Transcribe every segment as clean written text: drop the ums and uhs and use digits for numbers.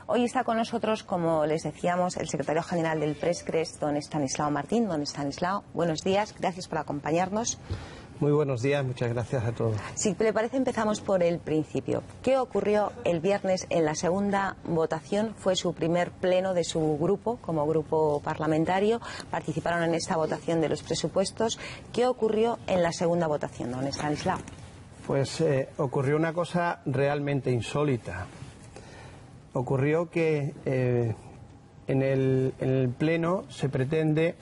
Hoy está con nosotros, como les decíamos, el secretario general del Prescres, don Estanislao Martín. Don Estanislao, buenos días, gracias por acompañarnos. Muy buenos días, muchas gracias a todos. Si le parece, empezamos por el principio. ¿Qué ocurrió el viernes en la segunda votación? Fue su primer pleno de su grupo, como grupo parlamentario. Participaron en esta votación de los presupuestos. ¿Qué ocurrió en la segunda votación, don Estanislao? Pues ocurrió una cosa realmente insólita. Ocurrió que en el Pleno se pretende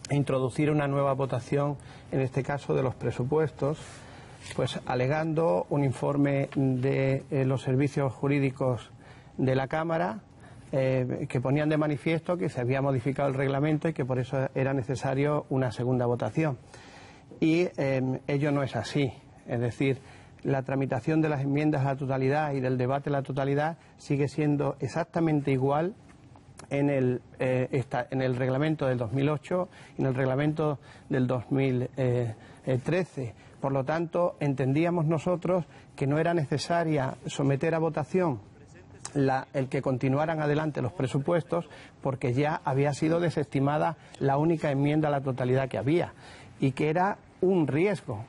introducir una nueva votación, en este caso de los presupuestos, pues alegando un informe de los servicios jurídicos de la Cámara que ponían de manifiesto que se había modificado el reglamento y que por eso era necesario una segunda votación. Y ello no es así, es decir, la tramitación de las enmiendas a la totalidad y del debate a la totalidad sigue siendo exactamente igual en el reglamento del 2008 y en el reglamento del 2013. Por lo tanto, entendíamos nosotros que no era necesaria someter a votación el que continuaran adelante los presupuestos, porque ya había sido desestimada la única enmienda a la totalidad que había, y que era un riesgo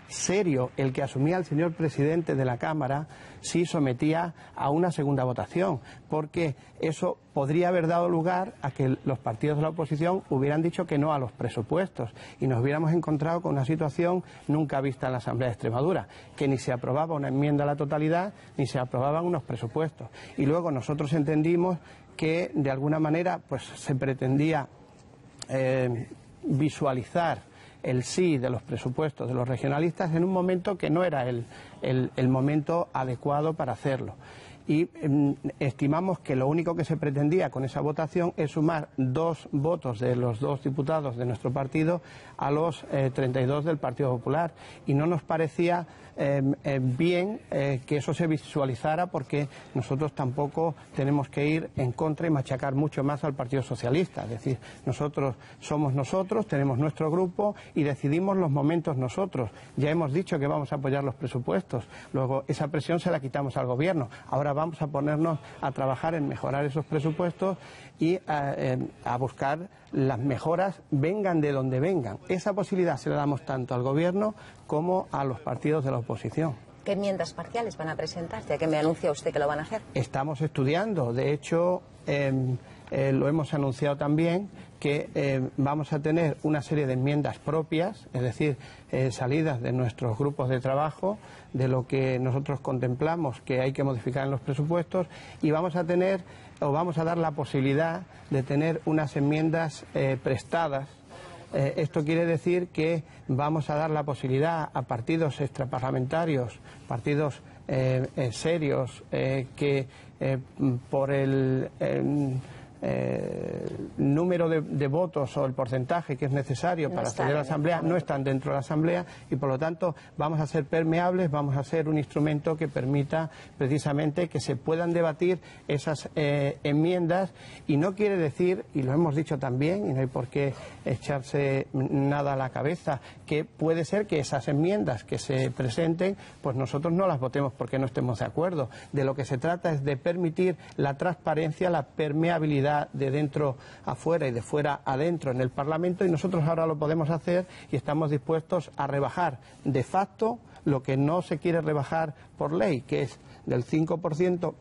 serio el que asumía el señor presidente de la Cámara si sometía a una segunda votación, porque eso podría haber dado lugar a que los partidos de la oposición hubieran dicho que no a los presupuestos y nos hubiéramos encontrado con una situación nunca vista en la Asamblea de Extremadura, que ni se aprobaba una enmienda a la totalidad ni se aprobaban unos presupuestos. Y luego nosotros entendimos que de alguna manera pues se pretendía visualizar el sí de los presupuestos de los regionalistas en un momento que no era el momento adecuado para hacerlo. Y estimamos que lo único que se pretendía con esa votación es sumar 2 votos de los 2 diputados de nuestro partido a los 32 del Partido Popular. Y no nos parecía bien que eso se visualizara, porque nosotros tampoco tenemos que ir en contra y machacar mucho más al Partido Socialista. Es decir, nosotros somos nosotros, tenemos nuestro grupo y decidimos los momentos nosotros. Ya hemos dicho que vamos a apoyar los presupuestos. Luego esa presión se la quitamos al Gobierno. Ahora vamos a ponernos a trabajar en mejorar esos presupuestos y a buscar las mejoras, vengan de donde vengan. Esa posibilidad se la damos tanto al Gobierno como a los partidos de la oposición. ¿Qué enmiendas parciales van a presentar, ya que me anuncia usted que lo van a hacer? Estamos estudiando, de hecho lo hemos anunciado también, que vamos a tener una serie de enmiendas propias, es decir, salidas de nuestros grupos de trabajo, de lo que nosotros contemplamos que hay que modificar en los presupuestos, y vamos a dar la posibilidad de tener unas enmiendas prestadas. Esto quiere decir que vamos a dar la posibilidad a partidos extraparlamentarios, partidos serios, que por el número de votos o el porcentaje que es necesario para acceder a la Asamblea no están dentro de la Asamblea, y por lo tanto vamos a ser permeables, vamos a ser un instrumento que permita precisamente que se puedan debatir esas enmiendas. Y no quiere decir, y lo hemos dicho también, y no hay por qué echarse nada a la cabeza, que puede ser que esas enmiendas que se presenten pues nosotros no las votemos porque no estemos de acuerdo. De lo que se trata es de permitir la transparencia, la permeabilidad de dentro a fuera y de fuera a dentro en el Parlamento, y nosotros ahora lo podemos hacer y estamos dispuestos a rebajar de facto lo que no se quiere rebajar por ley, que es del 5%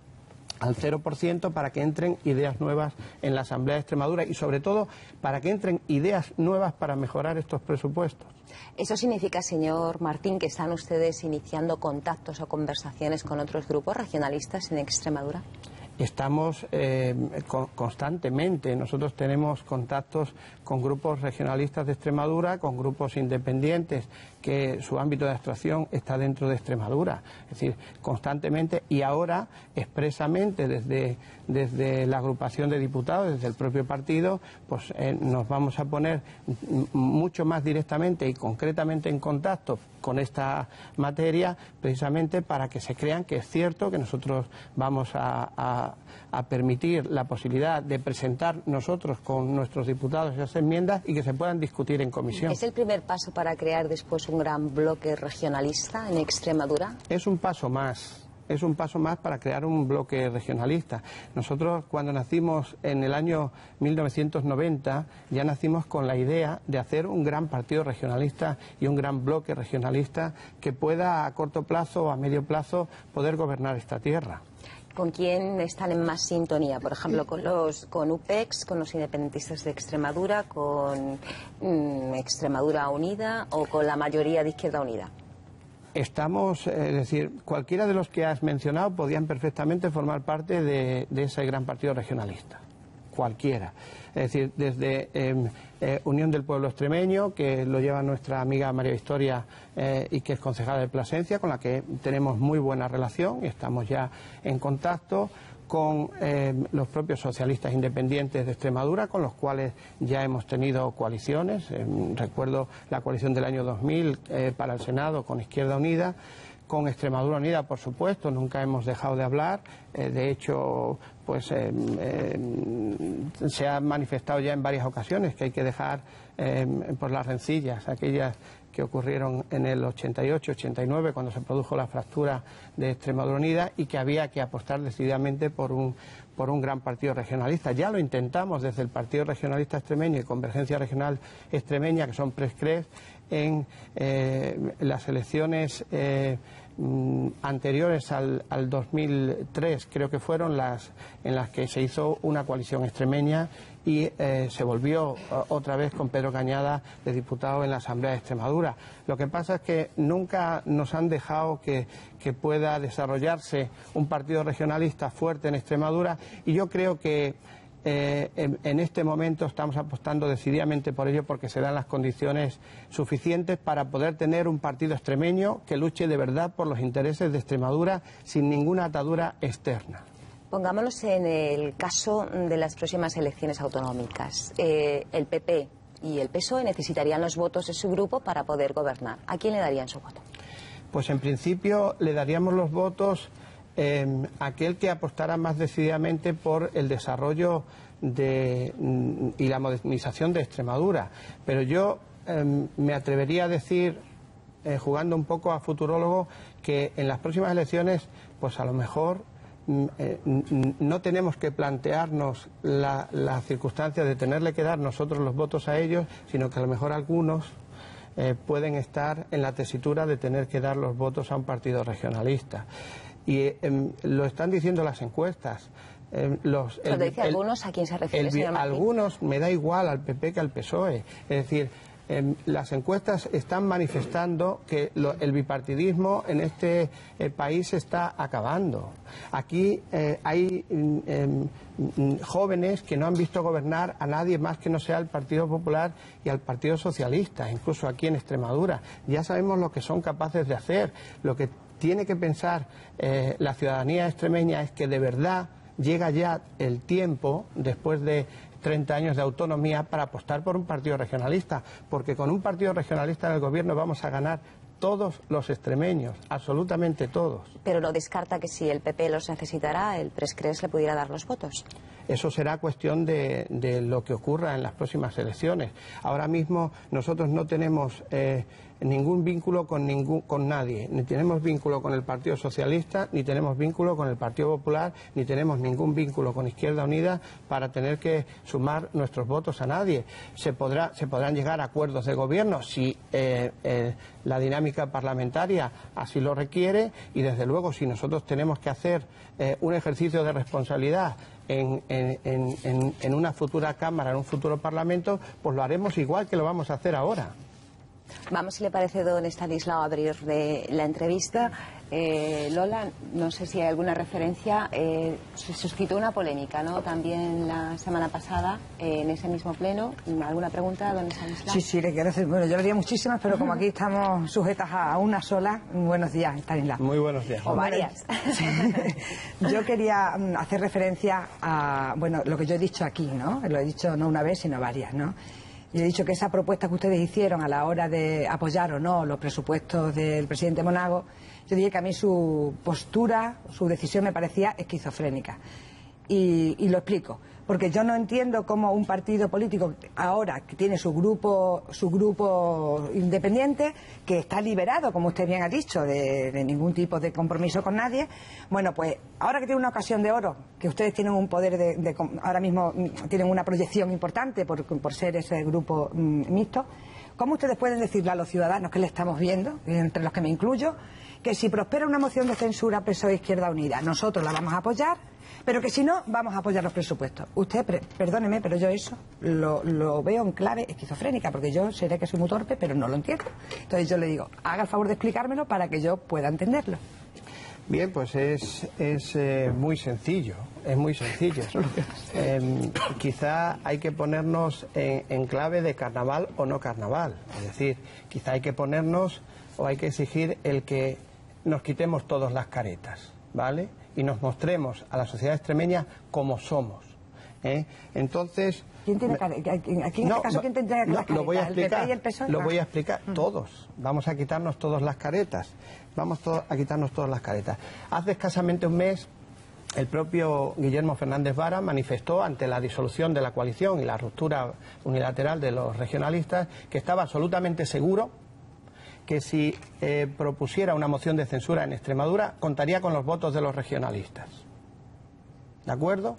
al 0%, para que entren ideas nuevas en la Asamblea de Extremadura y sobre todo para que entren ideas nuevas para mejorar estos presupuestos. ¿Eso significa, señor Martín, que están ustedes iniciando contactos o conversaciones con otros grupos regionalistas en Extremadura? Estamos constantemente, nosotros tenemos contactos con grupos regionalistas de Extremadura, con grupos independientes que su ámbito de actuación está dentro de Extremadura, es decir, constantemente, y ahora expresamente desde la agrupación de diputados, desde el propio partido, pues nos vamos a poner mucho más directamente y concretamente en contacto con esta materia, precisamente para que se crean que es cierto que nosotros vamos a permitir la posibilidad de presentar nosotros con nuestros diputados esas enmiendas y que se puedan discutir en comisión. ¿Es el primer paso para crear después un gran bloque regionalista en Extremadura? Es un paso más. es un paso más para crear un bloque regionalista. Nosotros, cuando nacimos en el año 1990, ya nacimos con la idea de hacer un gran partido regionalista y un gran bloque regionalista que pueda a corto plazo o a medio plazo poder gobernar esta tierra. ¿Con quién están en más sintonía? Por ejemplo, con UPEX, con los independentistas de Extremadura, con Extremadura Unida o con la mayoría de Izquierda Unida. Estamos, es decir, cualquiera de los que has mencionado podían perfectamente formar parte de ese gran partido regionalista. Cualquiera. Es decir, desde Unión del Pueblo Extremeño, que lo lleva nuestra amiga María Victoria y que es concejala de Plasencia, con la que tenemos muy buena relación y estamos ya en contacto, con los propios socialistas independientes de Extremadura, con los cuales ya hemos tenido coaliciones. Recuerdo la coalición del año 2000 para el Senado con Izquierda Unida. Con Extremadura Unida, por supuesto, nunca hemos dejado de hablar. De hecho, pues se ha manifestado ya en varias ocasiones que hay que dejar por las rencillas, aquellas que ocurrieron en el 88-89, cuando se produjo la fractura de Extremadura Unida, y que había que apostar decididamente por un gran partido regionalista. Ya lo intentamos desde el Partido Regionalista Extremeño y Convergencia Regional Extremeña, que son PRESCRES, en las elecciones anteriores al 2003, creo que fueron en las que se hizo una coalición extremeña y se volvió otra vez con Pedro Cañada de diputado en la Asamblea de Extremadura. Lo que pasa es que nunca nos han dejado que pueda desarrollarse un partido regionalista fuerte en Extremadura, y yo creo que en este momento estamos apostando decididamente por ello, porque se dan las condiciones suficientes para poder tener un partido extremeño que luche de verdad por los intereses de Extremadura sin ninguna atadura externa. Pongámonos en el caso de las próximas elecciones autonómicas. El PP y el PSOE necesitarían los votos de su grupo para poder gobernar. ¿A quién le darían su voto? Pues en principio le daríamos los votos a aquel que apostara más decididamente por el desarrollo y la modernización de Extremadura. Pero yo me atrevería a decir, jugando un poco a futurólogo, que en las próximas elecciones, pues a lo mejor no tenemos que plantearnos la circunstancia de tenerle que dar nosotros los votos a ellos, sino que a lo mejor algunos pueden estar en la tesitura de tener que dar los votos a un partido regionalista. Y lo están diciendo las encuestas. Cuando dice algunos, ¿a quién se refiere, señor Martín? Algunos, me da igual al PP que al PSOE. Es decir, las encuestas están manifestando que el bipartidismo en este país se está acabando. Aquí hay jóvenes que no han visto gobernar a nadie más que no sea el Partido Popular y al Partido Socialista, incluso aquí en Extremadura. Ya sabemos lo que son capaces de hacer. Lo que tiene que pensar la ciudadanía extremeña es que de verdad llega ya el tiempo, después de 30 años de autonomía, para apostar por un partido regionalista, porque con un partido regionalista en el gobierno vamos a ganar todos los extremeños, absolutamente todos. Pero no descarta que si el PP los necesitara, el PRESCRES le pudiera dar los votos. Eso será cuestión de lo que ocurra en las próximas elecciones. Ahora mismo nosotros no tenemos ningún vínculo con nadie. Ni tenemos vínculo con el Partido Socialista, ni tenemos vínculo con el Partido Popular, ni tenemos ningún vínculo con Izquierda Unida para tener que sumar nuestros votos a nadie. Se podrán llegar a acuerdos de gobierno si la dinámica parlamentaria así lo requiere, y desde luego si nosotros tenemos que hacer un ejercicio de responsabilidad en una futura Cámara, en un futuro Parlamento, pues lo haremos igual que lo vamos a hacer ahora. Vamos, si le parece, don Estanislao, a abrir la entrevista. Lola, no sé si hay alguna referencia. Se suscitó una polémica, ¿no? También la semana pasada, en ese mismo pleno. ¿Alguna pregunta, don Estanislao? Sí, le quiero hacer. Bueno, yo le diría muchísimas, pero como aquí estamos sujetas a una sola. Buenos días, Estanislao. Muy buenos días. O varias. Yo quería hacer referencia a, bueno, lo que yo he dicho aquí, ¿no? Lo he dicho no una vez, sino varias, ¿no? Yo he dicho que esa propuesta que ustedes hicieron a la hora de apoyar o no los presupuestos del presidente Monago, yo dije que a mí su postura, su decisión me parecía esquizofrénica. Y lo explico. Porque yo no entiendo cómo un partido político ahora que tiene su grupo independiente, que está liberado, como usted bien ha dicho, de ningún tipo de compromiso con nadie, bueno, pues ahora que tiene una ocasión de oro, que ustedes tienen un poder ahora mismo tienen una proyección importante por ser ese grupo mixto, ¿cómo ustedes pueden decirle a los ciudadanos que le estamos viendo, entre los que me incluyo, que si prospera una moción de censura PSOE Izquierda Unida, nosotros la vamos a apoyar, pero que si no, vamos a apoyar los presupuestos? Usted, perdóneme, pero yo eso lo veo en clave esquizofrénica, porque yo seré que soy muy torpe, pero no lo entiendo. Entonces yo le digo, haga el favor de explicármelo para que yo pueda entenderlo. Bien, pues es muy sencillo, es muy sencillo. Quizá hay que ponernos en clave de carnaval o no carnaval. Es decir, quizá hay que ponernos o hay que exigir el que nos quitemos todas las caretas, ¿vale? Y nos mostremos a la sociedad extremeña como somos. Entonces... ¿Quién tiene aquí en este caso quién tendría las caretas? Lo voy a explicar, ¿El PP y el PSOE? Lo voy a explicar. Todos. Vamos a quitarnos todas las caretas. Vamos a quitarnos todas las caretas. Hace escasamente un mes, el propio Guillermo Fernández Vara manifestó ante la disolución de la coalición y la ruptura unilateral de los regionalistas que estaba absolutamente seguro que si propusiera una moción de censura en Extremadura, contaría con los votos de los regionalistas. ¿De acuerdo?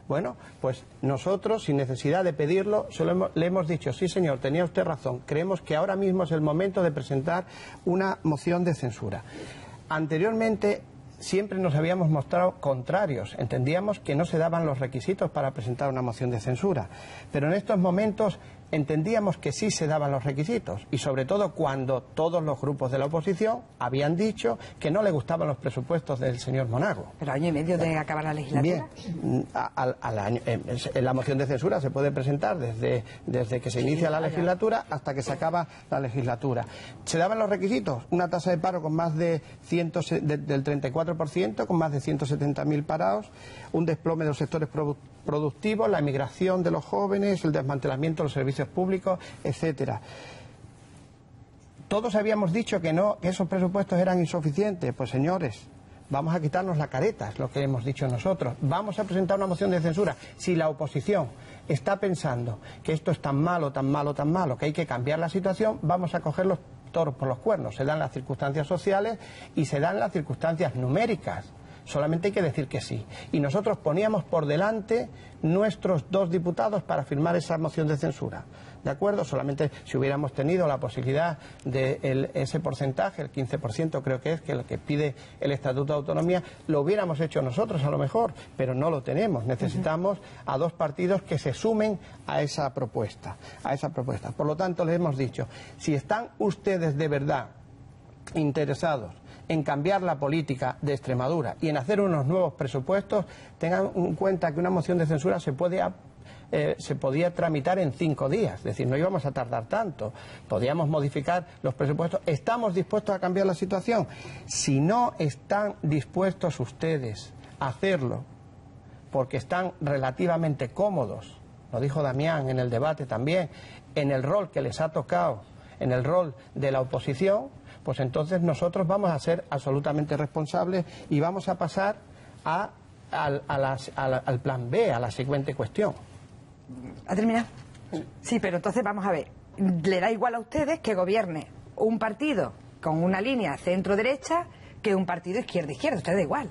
Bueno, pues nosotros, sin necesidad de pedirlo, le hemos dicho, sí señor, tenía usted razón, creemos que ahora mismo es el momento de presentar una moción de censura. Anteriormente siempre nos habíamos mostrado contrarios, entendíamos que no se daban los requisitos para presentar una moción de censura, pero en estos momentos entendíamos que sí se daban los requisitos, y sobre todo cuando todos los grupos de la oposición habían dicho que no le gustaban los presupuestos del señor Monago. Pero año y medio de acabar la legislatura. Bien, al año, la moción de censura se puede presentar desde que se inicia la legislatura hasta que se acaba la legislatura. ¿Se daban los requisitos? Una tasa de paro con más de del 34%, con más de 170.000 parados, un desplome de los sectores productivos, la emigración de los jóvenes, el desmantelamiento de los servicios públicos, etcétera. Todos habíamos dicho que no, que esos presupuestos eran insuficientes. Pues señores, vamos a quitarnos la careta, es lo que hemos dicho nosotros. Vamos a presentar una moción de censura. Si la oposición está pensando que esto es tan malo, tan malo, tan malo, que hay que cambiar la situación, vamos a coger los toros por los cuernos. Se dan las circunstancias sociales y se dan las circunstancias numéricas. Solamente hay que decir que sí. Y nosotros poníamos por delante nuestros 2 diputados para firmar esa moción de censura. ¿De acuerdo? Solamente si hubiéramos tenido la posibilidad de ese porcentaje, el 15% creo que es, que lo que pide el Estatuto de Autonomía, lo hubiéramos hecho nosotros a lo mejor, pero no lo tenemos. Necesitamos a 2 partidos que se sumen a esa propuesta. Por lo tanto, les hemos dicho, si están ustedes de verdad interesados en cambiar la política de Extremadura y en hacer unos nuevos presupuestos, tengan en cuenta que una moción de censura se podía tramitar en 5 días, es decir, no íbamos a tardar tanto, podíamos modificar los presupuestos. ¿Estamos dispuestos a cambiar la situación? Si no están dispuestos ustedes a hacerlo, porque están relativamente cómodos, lo dijo Damián en el debate también, en el rol que les ha tocado, en el rol de la oposición, pues entonces nosotros vamos a ser absolutamente responsables y vamos a pasar al plan B, a la siguiente cuestión. ¿Ha terminado? Sí, pero entonces vamos a ver. ¿Le da igual a ustedes que gobierne un partido con una línea centro-derecha que un partido izquierda-izquierda? ¿A ustedes da igual?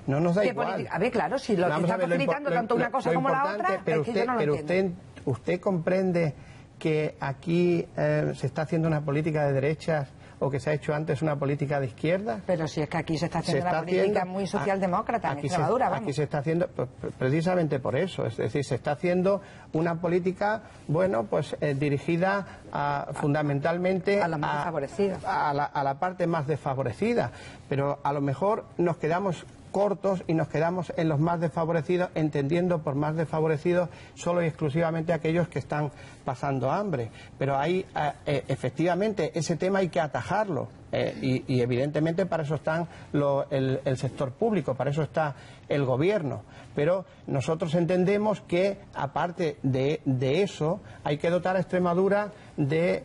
No nos da igual. A ver, claro, si lo está facilitando tanto una cosa como la otra, pero es que yo no lo entiendo. ¿Usted comprende que aquí se está haciendo una política de derechas o que se ha hecho antes una política de izquierda? Pero si es que aquí se está haciendo una política muy socialdemócrata en Extremadura, vamos. Aquí se está haciendo precisamente por eso, es decir, se está haciendo una política, bueno, pues dirigida fundamentalmente a los más desfavorecidos, a la parte más desfavorecida, pero a lo mejor nos quedamos cortos y nos quedamos en los más desfavorecidos, entendiendo por más desfavorecidos solo y exclusivamente aquellos que están pasando hambre. Pero ahí, efectivamente, ese tema hay que atajarlo y evidentemente para eso está el sector público, para eso está el gobierno. Pero nosotros entendemos que, aparte de eso, hay que dotar a Extremadura de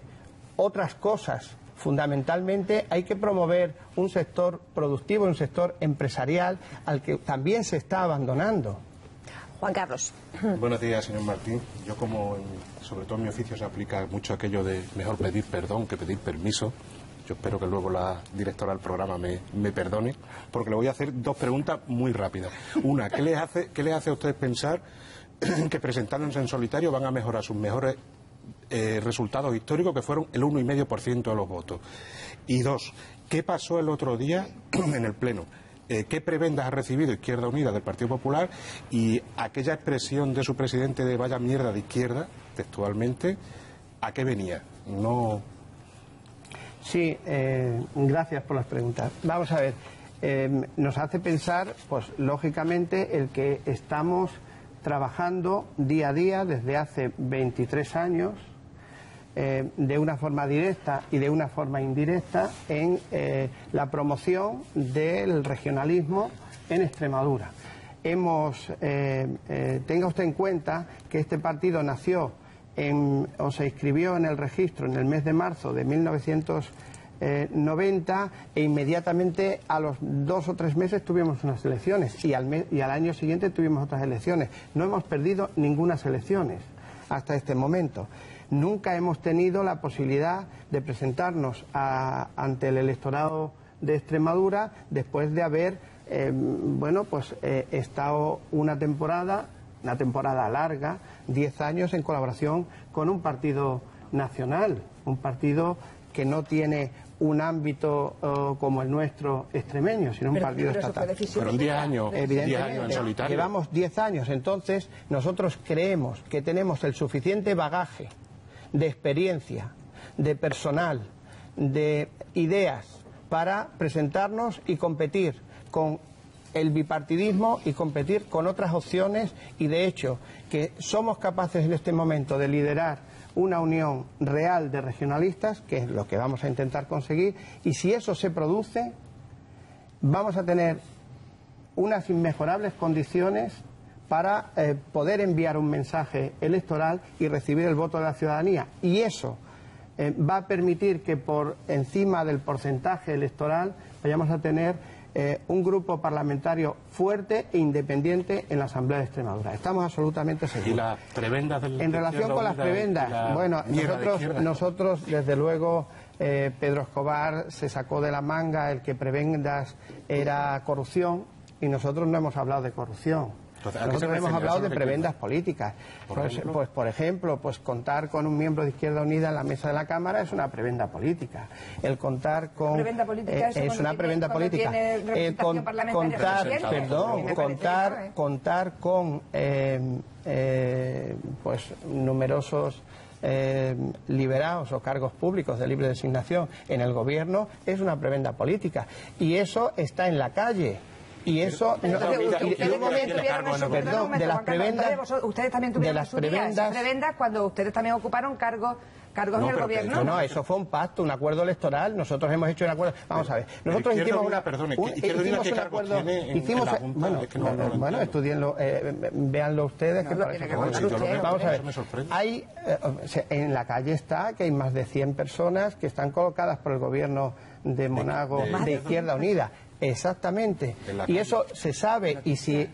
otras cosas. Fundamentalmente hay que promover un sector productivo, un sector empresarial al que también se está abandonando. Juan Carlos. Buenos días, señor Martín. Yo, como sobre todo en mi oficio se aplica mucho aquello de mejor pedir perdón que pedir permiso, yo espero que luego la directora del programa me perdone, porque le voy a hacer dos preguntas muy rápidas. Una, ¿qué les hace a ustedes pensar que presentándose en solitario van a mejorar sus mejores resultados históricos, que fueron el 1,5% de los votos? Y dos, ¿qué pasó el otro día en el Pleno? ¿Qué prebendas ha recibido Izquierda Unida del Partido Popular? Y aquella expresión de su presidente de vaya mierda de izquierda, textualmente, ¿a qué venía? No. Sí, gracias por las preguntas. Vamos a ver, nos hace pensar, pues lógicamente, el que estamos trabajando día a día desde hace 23 años de una forma directa y de una forma indirecta en la promoción del regionalismo en Extremadura. Tenga usted en cuenta que este partido nació o se inscribió en el registro en el mes de marzo de 1990 e inmediatamente a los 2 o 3 meses tuvimos unas elecciones y al año siguiente tuvimos otras elecciones. No hemos perdido ninguna elecciones hasta este momento. Nunca hemos tenido la posibilidad de presentarnos ante el electorado de Extremadura después de haber estado una temporada larga, 10 años en colaboración con un partido nacional, un partido que no tiene un ámbito como el nuestro extremeño, sino un partido estatal. Pero 10 años, en solitario. Llevamos 10 años, entonces nosotros creemos que tenemos el suficiente bagaje de experiencia, de personal, de ideas para presentarnos y competir con el bipartidismo y competir con otras opciones, y de hecho que somos capaces en este momento de liderar una unión real de regionalistas, que es lo que vamos a intentar conseguir, y si eso se produce vamos a tener unas inmejorables condiciones para poder enviar un mensaje electoral y recibir el voto de la ciudadanía, y eso va a permitir que por encima del porcentaje electoral vayamos a tener un grupo parlamentario fuerte e independiente en la Asamblea de Extremadura. Estamos absolutamente seguros. ¿Y las prebendas del En relación con las prebendas, bueno, nosotros desde luego, Pedro Escobar se sacó de la manga el que prebendas era corrupción, y nosotros no hemos hablado de corrupción. Nosotros hemos hablado de prebendas políticas. Por ejemplo, contar con un miembro de Izquierda Unida en la mesa de la Cámara es una prebenda política. El contar con ¿Prebenda política es una prebenda política. Contar con numerosos liberados o cargos públicos de libre designación en el gobierno es una prebenda política, y eso está en la calle. Y eso, de las prebendas, ustedes también tuvieron prebendas cuando ustedes también ocuparon cargos en el gobierno. No, eso fue un pacto, un acuerdo electoral. Nosotros hemos hecho un acuerdo. Vamos a ver, nosotros hicimos un acuerdo. Bueno, estudienlo, véanlo ustedes. Vamos a ver, hay en la calle está que hay más de 100 personas que están colocadas por el gobierno de Monago de Izquierda Unida. Exactamente, y eso se sabe, y si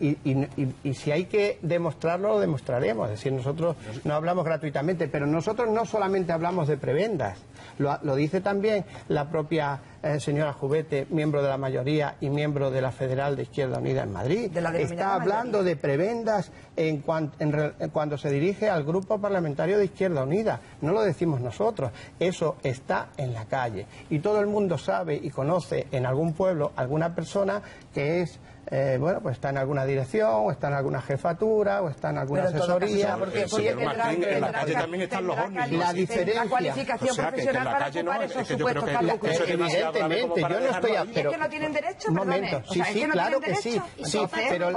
hay que demostrarlo, lo demostraremos. Es decir, nosotros no hablamos gratuitamente, pero nosotros no solamente hablamos de prebendas, lo dice también la propia señora Jubete, miembro de la mayoría y miembro de la Federal de Izquierda Unida en Madrid. Está hablando de prebendas cuando se dirige al grupo parlamentario de Izquierda Unida. No lo decimos nosotros, eso está en la calle. Y todo el mundo sabe y conoce en algún pueblo alguna persona que es está en alguna dirección, o está en alguna jefatura, o está en alguna asesoría. En la calle también están los ovnis. La diferencia. La cualificación profesional para ocupar esos supuestos cargos públicos. Evidentemente, yo no estoy... ¿Y es que no tienen derecho? Un momento, sí, claro que sí. Sí, pero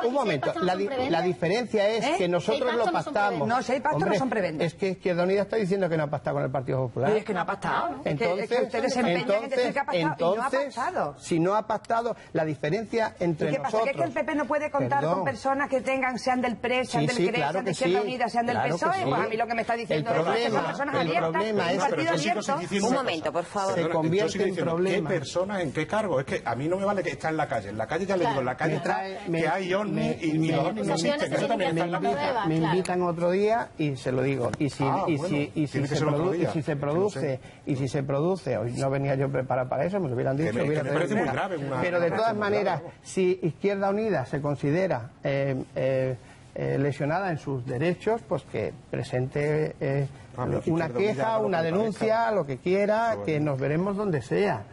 un momento, la diferencia es que nosotros lo pactamos. No, si hay pacto no son prebendas. Es que Izquierda Unida está diciendo que no ha pactado con el Partido Popular. Es que no ha pactado. Entonces, ustedes se empeñan en decir que ha pactado y no ha pactado. Si no ha pactado, la diferencia entre ¿Y qué pasa? nosotros... ¿Que el PP no puede contar con personas que sean del PRES, sean del CRES, claro sean de que Izquierda sí, Unida, sean del claro PSOE? que sí. Pues a mí lo que me está diciendo es que son personas abiertas, problema es... un partido abierto. Un momento, por favor. Se convierte en problema. ¿Qué personas en qué cargo? Es que a mí no me vale que está en la calle. En la calle ya le digo, en la calle está que hay ovnis y los ovnis no existen. Eso también está en la calle. Me invitan otro día y se lo digo. Y si se produce, hoy no venía yo preparado para eso, me lo hubieran dicho. Me parece muy grave. Pero de todas maneras, si Izquierda Unida se considera lesionada en sus derechos, pues que presente una queja, una denuncia, lo que quiera, que nos veremos donde sea.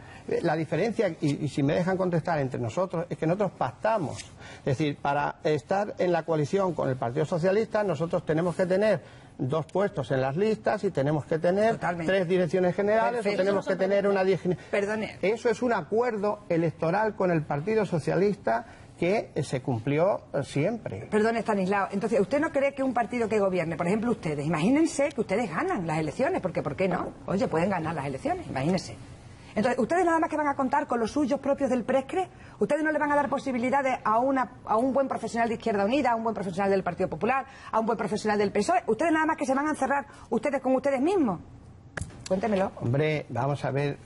La diferencia, y si me dejan contestar entre nosotros, es que nosotros pactamos. Es decir, para estar en la coalición con el Partido Socialista, nosotros tenemos que tener 2 puestos en las listas y tenemos que tener 3 direcciones generales. Perfecto. O tenemos que tener una... Perdone. Eso es un acuerdo electoral con el Partido Socialista que se cumplió siempre. Perdón, Estanislao. Entonces, ¿usted no cree que un partido que gobierne, por ejemplo ustedes, imagínense que ustedes ganan las elecciones, porque ¿por qué no? Oye, pueden ganar las elecciones, imagínense. Entonces, ¿ustedes nada más que van a contar con los suyos propios del PRESCRE? ¿Ustedes no le van a dar posibilidades a un buen profesional de Izquierda Unida, a un buen profesional del Partido Popular, a un buen profesional del PSOE? ¿Ustedes nada más que se van a encerrar ustedes con ustedes mismos? Cuéntemelo. Hombre, vamos a ver,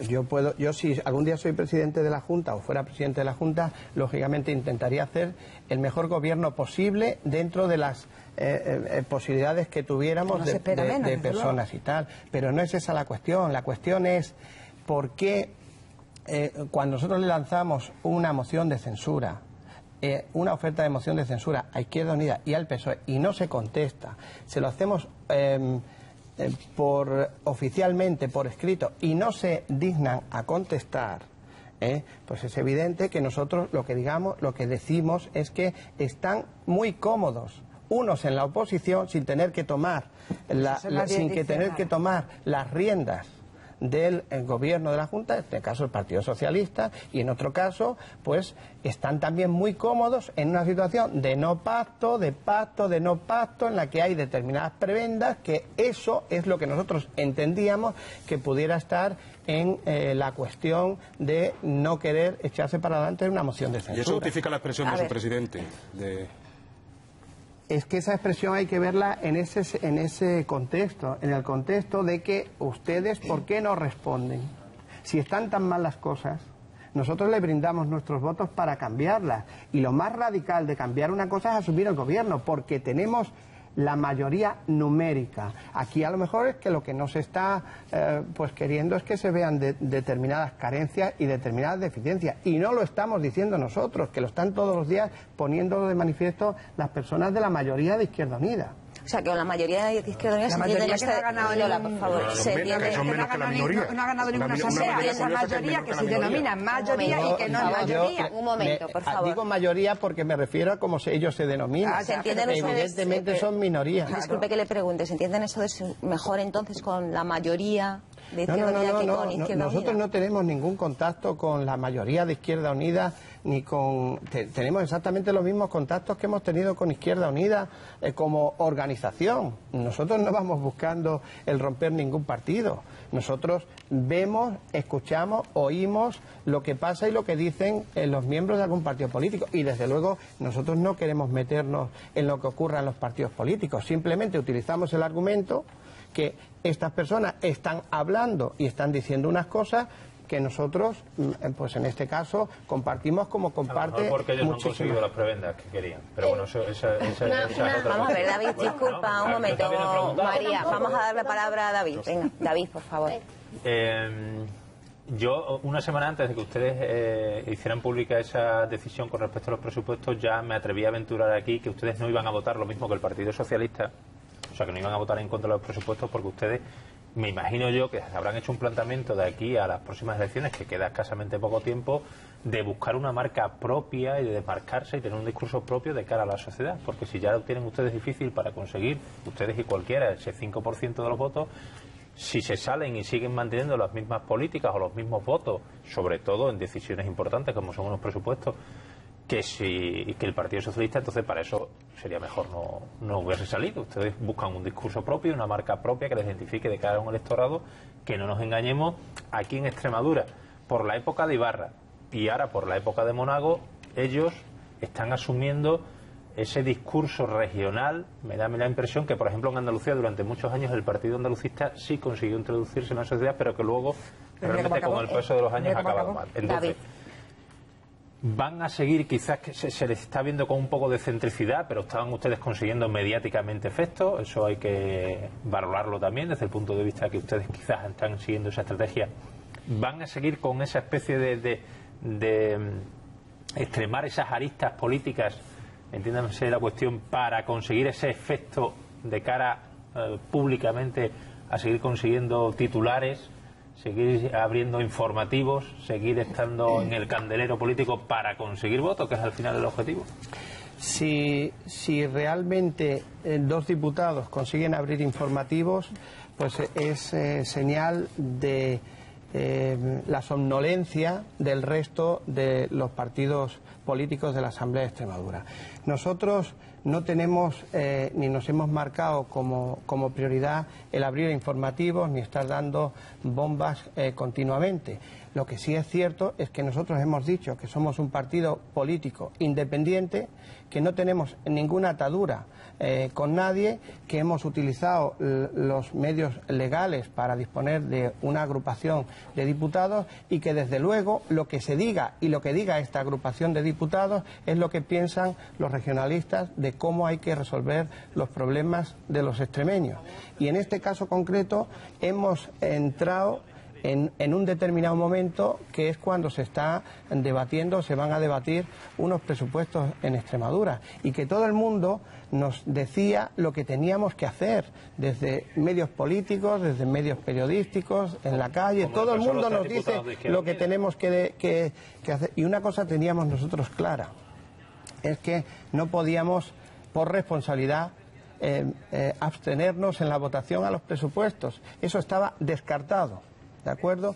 yo si algún día soy presidente de la Junta o fuera presidente de la Junta, lógicamente intentaría hacer el mejor gobierno posible dentro de las posibilidades que tuviéramos de personas y tal. Pero no es esa la cuestión es por qué cuando nosotros le lanzamos una moción de censura, una oferta de moción de censura a Izquierda Unida y al PSOE y no se contesta, se lo hacemos oficialmente, por escrito, y no se dignan a contestar, pues es evidente que nosotros lo que decimos es que están muy cómodos unos en la oposición sin tener que tomar las riendas del gobierno de la Junta, en este caso el Partido Socialista, y en otro caso, pues están también muy cómodos en una situación de no pacto, de no pacto, en la que hay determinadas prebendas, que eso es lo que nosotros entendíamos que pudiera estar en la cuestión de no querer echarse para adelante en una moción de censura. ¿Y eso justifica la expresión de su presidente? Es que esa expresión hay que verla en ese contexto, en el contexto de que ustedes, ¿por qué no responden? Si están tan mal las cosas, nosotros le brindamos nuestros votos para cambiarlas. Y lo más radical de cambiar una cosa es asumir el gobierno, porque tenemos la mayoría numérica. Aquí a lo mejor es que lo que no se está pues queriendo es que se vean determinadas carencias y determinadas deficiencias, y no lo estamos diciendo nosotros, que lo están todos los días poniendo de manifiesto las personas de la mayoría de Izquierda Unida. O sea, que la mayoría de Izquierda Unida se entiende que no ha ganado Lola, por favor. No ha ganado ninguna asamblea. Esa mayoría que se denomina mayoría y que no es mayoría. Un momento, por favor. Digo mayoría porque me refiero a cómo ellos se denominan. ¿Se entienden ustedes? Evidentemente son minorías. Disculpe que le pregunte, ¿se entienden eso de mejor entonces con la mayoría de Izquierda Unida que con Izquierda Unida? Nosotros no tenemos ningún contacto con la mayoría de Izquierda Unida, ni con... tenemos exactamente los mismos contactos que hemos tenido con Izquierda Unida como organización. Nosotros no vamos buscando el romper ningún partido. Nosotros vemos, escuchamos, oímos lo que pasa y lo que dicen los miembros de algún partido político. Y desde luego nosotros no queremos meternos en lo que ocurra en los partidos políticos. Simplemente utilizamos el argumento que estas personas están hablando y están diciendo unas cosas que nosotros, pues en este caso, compartimos como comparte. Porque ellos no han conseguido las prebendas que querían. Pero bueno, esa es otra. Vamos a ver, David, disculpa, un momento. María, vamos a dar la palabra a David. Venga, David, por favor. Yo, una semana antes de que ustedes hicieran pública esa decisión con respecto a los presupuestos, ya me atreví a aventurar aquí que ustedes no iban a votar lo mismo que el Partido Socialista. O sea, que no iban a votar en contra de los presupuestos porque ustedes, me imagino yo, que habrán hecho un planteamiento de aquí a las próximas elecciones, que queda escasamente poco tiempo, de buscar una marca propia y de desmarcarse y tener un discurso propio de cara a la sociedad. Porque si ya lo tienen ustedes difícil para conseguir, ustedes y cualquiera, ese 5% de los votos, si se salen y siguen manteniendo las mismas políticas o los mismos votos, sobre todo en decisiones importantes como son unos presupuestos, que el Partido Socialista, entonces para eso sería mejor no hubiese salido. Ustedes buscan un discurso propio, una marca propia que les identifique de cara a un electorado, que no nos engañemos, aquí en Extremadura, por la época de Ibarra y ahora por la época de Monago, ellos están asumiendo ese discurso regional. Me da la impresión que, por ejemplo, en Andalucía durante muchos años el partido andalucista sí consiguió introducirse en la sociedad, pero que luego realmente con el paso de los años ha acabado mal. Entonces, van a seguir, quizás que se les está viendo con un poco de centricidad, pero estaban ustedes consiguiendo mediáticamente efectos. Eso hay que valorarlo también desde el punto de vista que ustedes quizás están siguiendo esa estrategia. Van a seguir con esa especie de extremar esas aristas políticas, entiéndase la cuestión, para conseguir ese efecto de cara públicamente, a seguir consiguiendo titulares, seguir abriendo informativos, seguir estando en el candelero político para conseguir votos, que es al final el objetivo. Si realmente 2 diputados consiguen abrir informativos, pues es señal de la somnolencia del resto de los partidos políticos de la Asamblea de Extremadura. Nosotros no tenemos ni nos hemos marcado como prioridad el abrir informativos ni estar dando bombas continuamente. Lo que sí es cierto es que nosotros hemos dicho que somos un partido político independiente, que no tenemos ninguna atadura con nadie, que hemos utilizado los medios legales para disponer de una agrupación de diputados y que desde luego lo que se diga y lo que diga esta agrupación de diputados es lo que piensan los regionalistas de cómo hay que resolver los problemas de los extremeños. Y en este caso concreto hemos entrado en un determinado momento, que es cuando se está debatiendo, se van a debatir unos presupuestos en Extremadura, y que todo el mundo nos decía lo que teníamos que hacer, desde medios políticos, desde medios periodísticos, en la calle, todo el mundo nos dice lo que tenemos que hacer. Y una cosa teníamos nosotros clara, es que no podíamos, por responsabilidad, abstenernos en la votación a los presupuestos. Eso estaba descartado. ¿De acuerdo?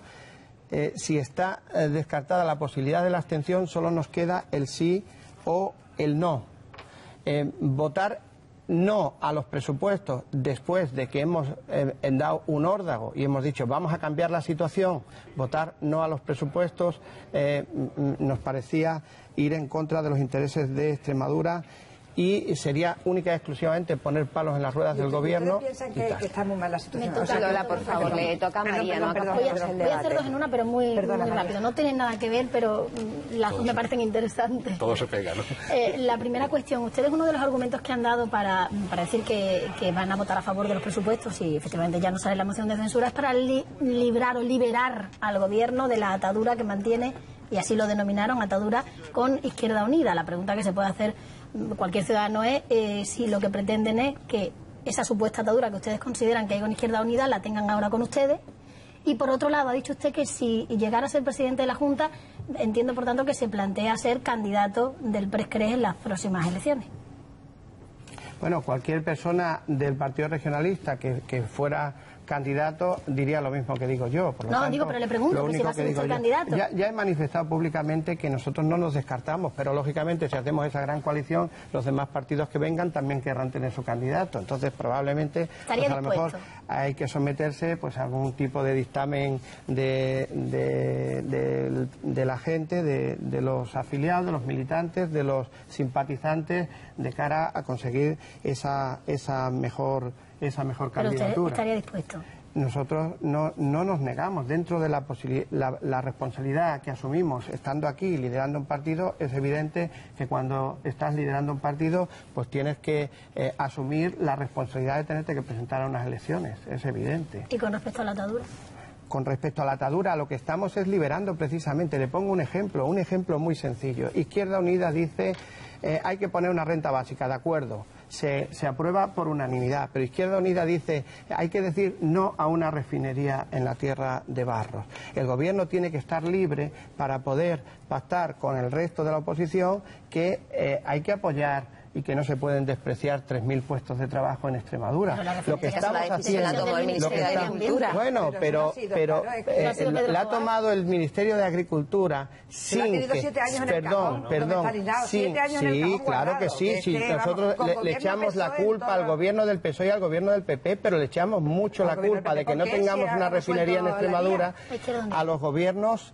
Si está descartada la posibilidad de la abstención, solo nos queda el sí o el no. Votar no a los presupuestos después de que hemos dado un órdago y hemos dicho vamos a cambiar la situación, votar no a los presupuestos nos parecía ir en contra de los intereses de Extremadura, y sería única y exclusivamente poner palos en las ruedas del gobierno. ¿Piensan que está muy mal la situación? Me toca, Lola, por favor, le toca a María. Voy a hacer 2 en una, pero muy rápido. No tienen nada que ver, pero las dos me parecen interesantes. Todo se pega, ¿no? La primera cuestión, ustedes uno de los argumentos que han dado para decir que van a votar a favor de los presupuestos, y efectivamente ya no sale la moción de censura, es para liberar al gobierno de la atadura que mantiene, y así lo denominaron, atadura con Izquierda Unida. La pregunta que se puede hacer cualquier ciudadano es si lo que pretenden es que esa supuesta atadura que ustedes consideran que hay con Izquierda Unida la tengan ahora con ustedes. Y por otro lado, ha dicho usted que si llegara a ser presidente de la Junta, entiendo por tanto que se plantea ser candidato del PRES-CRES en las próximas elecciones. Bueno, cualquier persona del Partido Regionalista que fuera candidato diría lo mismo que digo yo. Por lo tanto, digo, pero le pregunto que si va a ser usted candidato. Ya he manifestado públicamente que nosotros no nos descartamos, pero lógicamente si hacemos esa gran coalición, los demás partidos que vengan también querrán tener su candidato. Entonces probablemente pues, a lo mejor hay que someterse pues a algún tipo de dictamen de la gente, de los afiliados, de los militantes, de los simpatizantes, de cara a conseguir esa mejor candidatura. ¿Pero usted estaría dispuesto? Nosotros no nos negamos. Dentro de la responsabilidad que asumimos estando aquí liderando un partido, es evidente que cuando estás liderando un partido pues tienes que asumir la responsabilidad de tenerte que presentar a unas elecciones, es evidente. ¿Y con respecto a la atadura? Con respecto a la atadura, lo que estamos es liberando precisamente. Le pongo un ejemplo muy sencillo. Izquierda Unida dice hay que poner una renta básica, de acuerdo. Se aprueba por unanimidad, pero Izquierda Unida dice hay que decir no a una refinería en la tierra de Barros. El gobierno tiene que estar libre para poder pactar con el resto de la oposición que hay que apoyar y que no se pueden despreciar 3.000 puestos de trabajo en Extremadura. Lo que estamos haciendo... Bueno, pero la ha tomado el Ministerio de Agricultura sin que... Perdón, sí, claro que sí. Nosotros le echamos la culpa al gobierno del PSOE y al gobierno del PP, pero le echamos mucho la culpa de que no tengamos una refinería en Extremadura a los gobiernos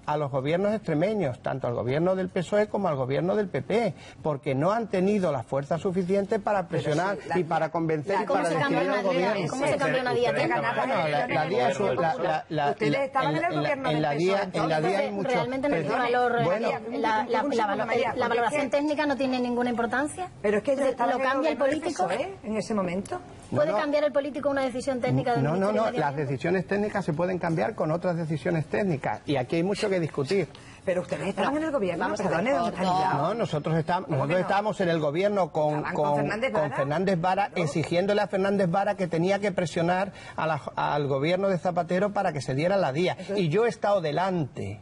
extremeños, tanto al gobierno del PSOE como al gobierno del PP, porque no han tenido la fuerza suficiente para presionar y para convencer y para decidir al gobierno. ¿Cómo se cambia una DIA técnica? Ustedes estaban en el gobierno del PSOE. En la DIA hay mucho... ¿Realmente no tiene valor? ¿La valoración técnica no tiene ninguna importancia? Pero es que ¿lo cambia el político? En ese momento. ¿Puede cambiar el político una decisión técnica del Ministerio de Medio Ambiente? Las decisiones técnicas se pueden cambiar con otras decisiones técnicas y aquí hay mucho que discutir. Pero ustedes estaban en el gobierno, nosotros estábamos en el gobierno con Fernández Vara, exigiéndole a Fernández Vara que tenía que presionar al gobierno de Zapatero para que se diera la DIA. Y yo he estado delante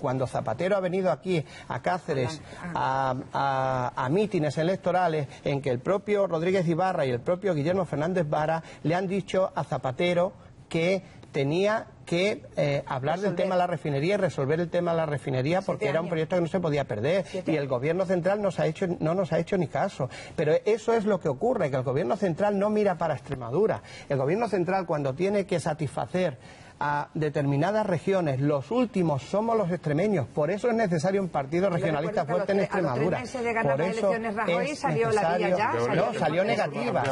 cuando Zapatero ha venido aquí a Cáceres a mítines electorales en que el propio Rodríguez Ibarra y el propio Guillermo Fernández Vara le han dicho a Zapatero que tenía que hablar del tema de la refinería y resolver el tema de la refinería porque era un proyecto que no se podía perder y el gobierno central no nos ha hecho ni caso. Pero eso es lo que ocurre, que el gobierno central no mira para Extremadura. El gobierno central, cuando tiene que satisfacer a determinadas regiones, los últimos somos los extremeños, por eso es necesario un partido regionalista fuerte en Extremadura. Por eso salió la DIA ya. Salió negativa.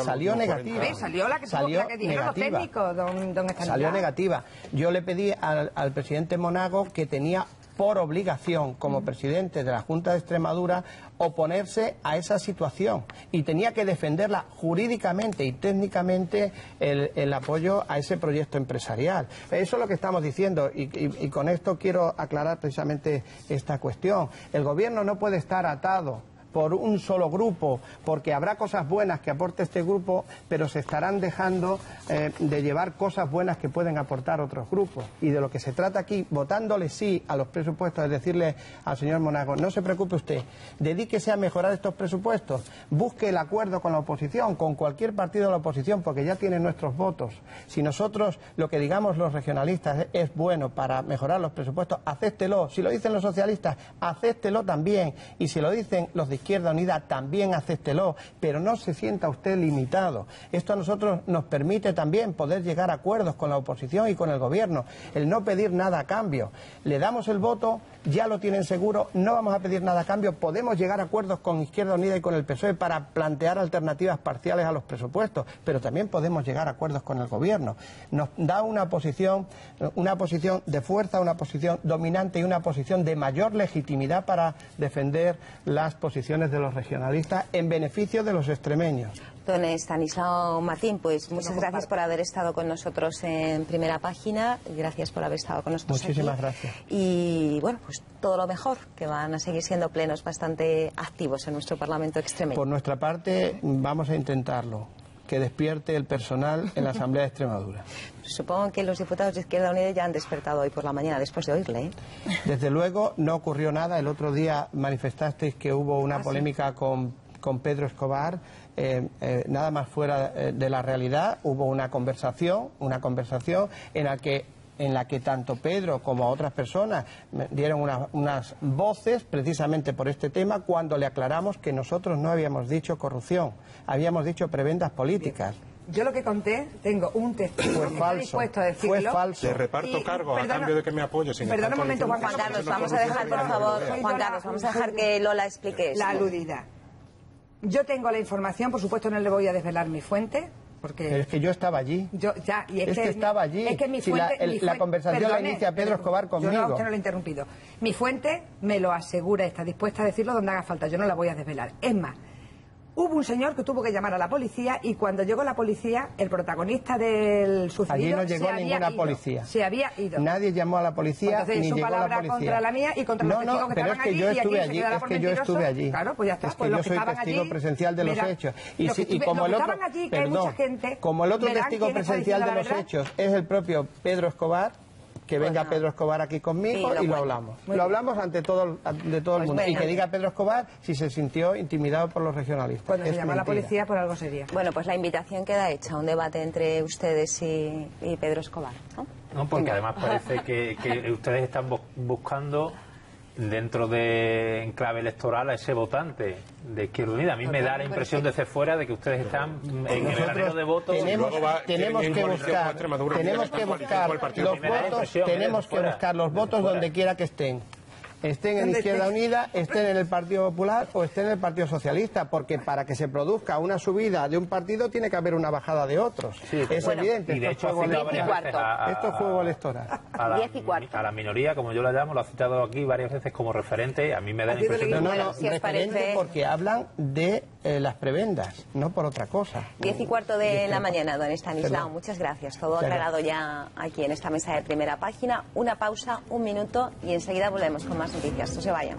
Salió la que dijeron los técnicos, don Salió negativa. Yo le pedí al presidente Monago que tenía por obligación, como presidente de la Junta de Extremadura, oponerse a esa situación y tenía que defenderla jurídicamente y técnicamente el apoyo a ese proyecto empresarial. Eso es lo que estamos diciendo y con esto quiero aclarar precisamente esta cuestión. El gobierno no puede estar atado por un solo grupo, porque habrá cosas buenas que aporte este grupo, pero se estarán dejando de llevar cosas buenas que pueden aportar otros grupos. Y de lo que se trata aquí, votándole sí a los presupuestos, es decirle al señor Monago, no se preocupe usted, dedíquese a mejorar estos presupuestos, busque el acuerdo con la oposición, con cualquier partido de la oposición, porque ya tiene nuestros votos. Si nosotros, lo que digamos los regionalistas es bueno para mejorar los presupuestos, acéptelo. Si lo dicen los socialistas, acéptelo también. Y si lo dicen los de Izquierda Unida, también acéptelo, pero no se sienta usted limitado. Esto a nosotros nos permite también poder llegar a acuerdos con la oposición y con el gobierno, el no pedir nada a cambio. Le damos el voto, ya lo tienen seguro, no vamos a pedir nada a cambio, podemos llegar a acuerdos con Izquierda Unida y con el PSOE para plantear alternativas parciales a los presupuestos, pero también podemos llegar a acuerdos con el gobierno. Nos da una posición de fuerza, una posición dominante y una posición de mayor legitimidad para defender las posiciones de los regionalistas en beneficio de los extremeños. Don Estanislao Martín, pues muchas gracias por haber estado con nosotros en Primera Página, gracias por haber estado con nosotros Muchísimas aquí. Gracias. Y bueno, pues todo lo mejor, que van a seguir siendo plenos bastante activos en nuestro Parlamento extremeño. Por nuestra parte vamos a intentarlo, que despierte el personal en la Asamblea de Extremadura. Supongo que los diputados de Izquierda Unida ya han despertado hoy por la mañana después de oírle, ¿eh? Desde luego no ocurrió nada. El otro día manifestasteis que hubo una polémica con Pedro Escobar. Nada más fuera de la realidad. Hubo una conversación en la que tanto Pedro como otras personas dieron unas voces precisamente por este tema, cuando le aclaramos que nosotros no habíamos dicho corrupción, habíamos dicho prebendas políticas. Yo lo que conté, tengo un testigo que está dispuesto a decirlo. Fue falso. Le reparto cargos a cambio de que me apoye. Perdona un momento, Juan Carlos, vamos a dejar, por favor, Juan Carlos, vamos a dejar que Lola explique esto. La aludida. Yo tengo la información, por supuesto no le voy a desvelar mi fuente, porque... Pero es que yo estaba allí. Es que estaba allí. Es que mi fuente... La conversación la inicia Pedro Escobar conmigo. Yo no lo he interrumpido. Mi fuente me lo asegura, está dispuesta a decirlo donde haga falta. Yo no la voy a desvelar. Es más, hubo un señor que tuvo que llamar a la policía y cuando llegó la policía, el protagonista del sucedido... Allí no llegó ninguna policía. Se había ido. Nadie llamó a la policía. Entonces, ni su llegó palabra la policía contra la mía y contra los testigos que estaban allí. Yo estuve allí. Es que yo estuve allí. Claro, pues ya está. Es que yo soy testigo presencial de los hechos. Y como el otro... Perdón, como el otro testigo presencial de los hechos es el propio Pedro Escobar, que venga Pues Pedro Escobar aquí conmigo y lo hablamos. Lo hablamos ante todo el mundo. venga. Y que diga Pedro Escobar si se sintió intimidado por los regionalistas. Cuando se Es llama a la mentira. policía, por algo sería. Bueno, pues la invitación queda hecha, un debate entre ustedes y Pedro Escobar, ¿no? No, porque además parece que ustedes están buscando dentro de en clave electoral a ese votante de Izquierda Unida. A mí me da la impresión desde fuera de que ustedes están en el granero de votos. Tenemos que buscar los votos donde quiera que estén. Estén en Izquierda Unida, estén en el Partido Popular o estén en el Partido Socialista, porque para que se produzca una subida de un partido tiene que haber una bajada de otros. Es evidente. Y de hecho, esto es juego electoral. A la minoría, como yo la llamo, lo ha citado aquí varias veces como referente. A mí me da la impresión referente porque hablan de las prebendas, no por otra cosa. 10:15 de la mañana, don Estanislao. Muchas gracias. Todo aclarado ya aquí en esta mesa de Primera Página. Una pausa, un minuto y enseguida volvemos con más noticias. No se vayan.